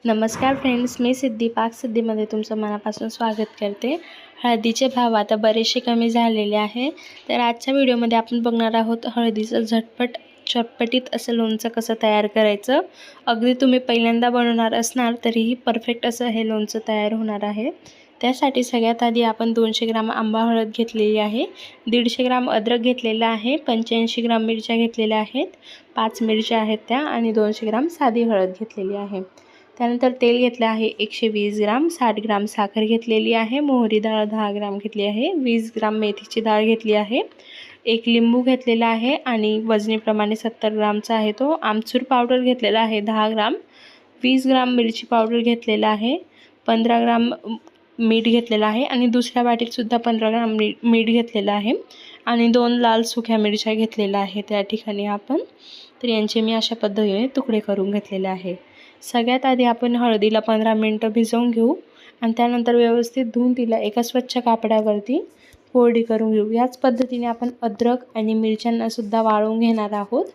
नमस्कार फ्रेंड्स, मी सिद्धी सिद्धीमध्ये तुमचं मनापासून स्वागत करते। हळदीचे भाव आता बरेचसे कमी झालेले आहे। तर आजच्या व्हिडिओमध्ये आपण बघणार आहोत हळदीचं चटपटीत असं लोणचं कसं तयार करायचं। अगदी तुम्ही पहिल्यांदा बनवणार असणार तरीही परफेक्ट असं हे लोणचं तयार होणार आहे। त्यासाठी सगळ्यात आधी आपण 200 ग्राम आंबा हळद घेतलेली आहे, 150 ग्राम अद्रक घेतलेला आहे, 85 ग्राम मिरच्या घेतलेल्या आहेत, 5 मिरच्या आहेत त्या आणि 200 ग्राम साधी हळद घेतलेली आहे। त्यानंतर तेल घेतले आहे 120 ग्राम, 60 ग्राम साखर घेतलेली आहे, मोहरी डाळ 10 ग्राम घेतली आहे, 20 ग्राम मेथीची डाळ घेतली आहे, एक लिंबू घेतलेला आहे आणि वजनीप्रमाणे 70 ग्रामचा आहे तो। आमचूर पावडर घेतलेला आहे 10 ग्राम, 20 ग्राम मिरची पावडर घेतलेला आहे, 15 ग्राम मीठ घेतलेला आहे आणि दुसऱ्या वाटीत सुद्धा 15 ग्राम मीठ घेतलेला आहे आणि 2 लाल सुक्या मिरच्या घेतलेल्या आहे त्या ठिकाणी आपण। तर यांचे मी अशा पद्धतीने तुकडे करून घेतलेले आहे। सगळ्यात आधी आपण हळदीला 15 मिनिटं भिजवून घेऊ आणि त्यानंतर व्यवस्थित धुवून तिला एका स्वच्छ कापडावरती कोरडी करून घेऊ। याच पद्धतीने आपण अद्रक आणि मिरच्यांना सुद्धा वाळवून घेणार आहोत।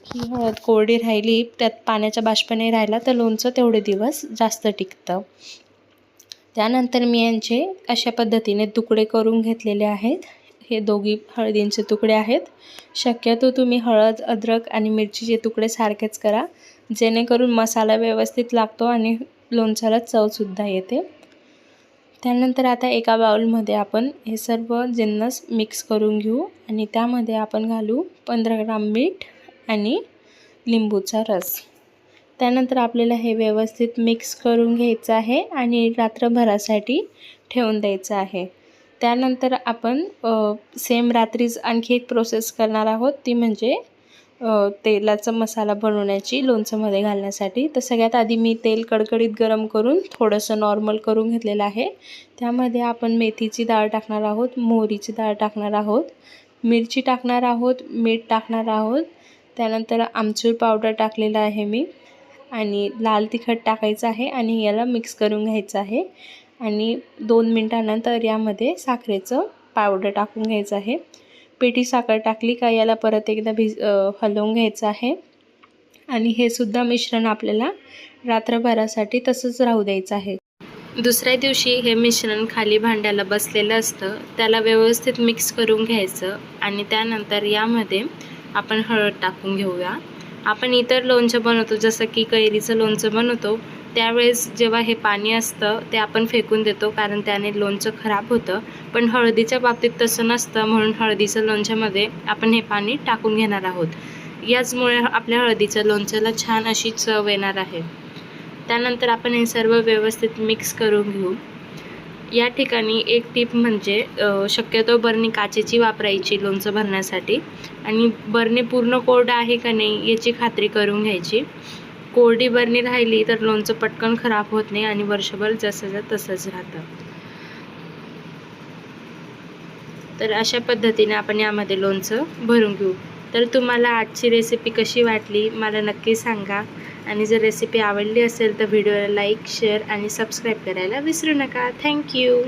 ही हळद कोरडी राहिली, त्यात पाण्याचा बाष्प नाही राहिला तर लोणचं तेवढे दिवस जास्त टिकतं। त्यानंतर मी यांचे अशा पद्धतीने तुकडे करून घेतलेले आहेत। हे दोघी हळदींचे तुकडे आहेत। शक्यतो तुम्ही हळद, अद्रक आणि मिरचीचे तुकडे सारखेच करा, जेणेकरून मसाला व्यवस्थित लागतो आणि लोणच्याला चवसुद्धा येते। त्यानंतर आता एका बाउलमध्ये आपण हे सर्व जिन्नस मिक्स करून घेऊ आणि त्यामध्ये आपण घालू 15 ग्राम मीठ आणि लिंबूचा रस। त्यानंतर आपल्याला हे व्यवस्थित मिक्स करून घ्यायचं आहे आणि रात्रभरासाठी ठेवून द्यायचं आहे। त्यानंतर आपण सेम रात्रीच आणखी एक प्रोसेस करणार आहोत, ती म्हणजे तेलाचा मसाला बनवण्याची लोणच्यामध्ये घालण्यासाठी। तर सगळ्यात आधी मी तेल कडकडीत गरम करून थोडंसं नॉर्मल करून घेतलेलं आहे। त्यामध्ये आपण मेथीची डाळ टाकणार आहोत, मोहरीची डाळ टाकणार आहोत, मिरची टाकणार आहोत, मीठ टाकणार आहोत, त्यानंतर आमचूर पावडर टाकलेला आहे मी आणि लाल तिखट टाकायचं आहे आणि याला मिक्स करून घ्यायचं आहे आणि 2 मिनिटांनंतर यामध्ये साखरेचं पावडर टाकून घ्यायचं आहे। पेटी साखर टाकली का याला परत एकदा हलवून घ्यायचं आहे आणि हे सुद्धा मिश्रण आपल्याला रात्रभरासाठी तसंच राहू द्यायचं आहे। दुसऱ्या दिवशी हे मिश्रण खाली भांड्याला बसलेलं असतं, त्याला व्यवस्थित मिक्स करून घ्यायचं आणि त्यानंतर यामध्ये आपण हळद टाकून घेऊया। आपण इतर लोणचं बनवतो, जसं की कैरीचं लोणचं बनवतो, त्यावेळेस जेव्हा हे पाणी असतं ते आपण फेकून देतो, कारण त्याने लोणचं खराब होतं। पण हळदीच्या बाबतीत तसं नसतं, म्हणून हळदीचं लोणच्यामध्ये आपण हे पाणी टाकून घेणार आहोत। याचमुळे आपल्या हळदीच्या लोणच्याला छान अशी चव येणार आहे। त्यानंतर आपण हे सर्व व्यवस्थित मिक्स करून घेऊ। या ठिकाणी एक टिप म्हणजे शक्यतो बरणी काचेची वापरायची लोणचं भरण्यासाठी आणि बरणी पूर्ण कोरडं आहे का नाही याची खात्री करून घ्यायची। कोरडी बरणी राहिली तर लोणचं पटकन खराब होत नाही आणि वर्षभर जसंच्या तसंच राहतं। तर अशा पद्धतीने आपण यामध्ये लोणचं भरून घेऊ। तर तुम्हाला आजची रेसिपी कशी वाटली मला नक्की सांगा आणि जर रेसिपी आवडली असेल तर व्हिडिओला लाईक, शेअर आणि सबस्क्राईब करायला विसरू नका। थँक्यू।